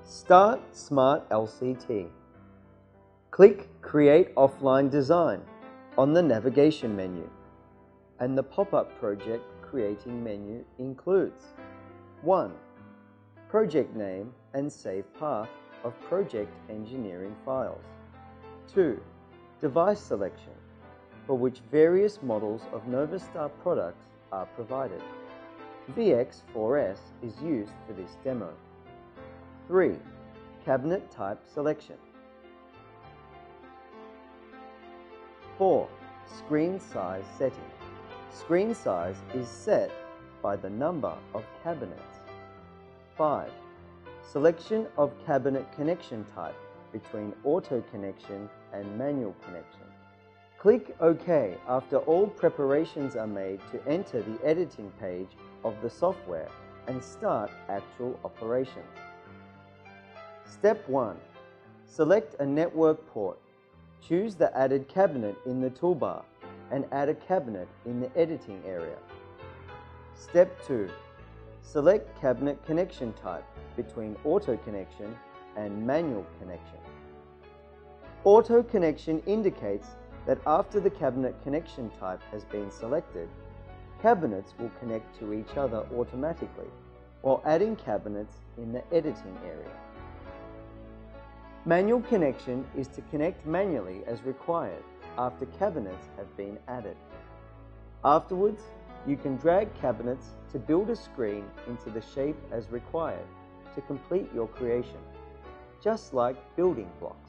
Start SmartLCT. Click Create Offline Design on the navigation menu, and the pop-up project creating menu includes 1. Project name and save path of project engineering files. 2. Device selection, for which various models of NovaStar products are provided. VX4S is used for this demo. 3. Cabinet type selection. 4. Screen size setting. Screen size is set by the number of cabinets. 5. Selection of cabinet connection type between auto connection and manual connection. Click OK after all preparations are made to enter the editing page of the software and start actual operations. Step 1. Select a network port. Choose the added cabinet in the toolbar and add a cabinet in the editing area. Step 2. Select cabinet connection type between auto connection and manual connection. Auto connection indicates that after the cabinet connection type has been selected, cabinets will connect to each other automatically while adding cabinets in the editing area. Manual connection is to connect manually as required after cabinets have been added. Afterwards, you can drag cabinets to build a screen into the shape as required to complete your creation, just like building blocks.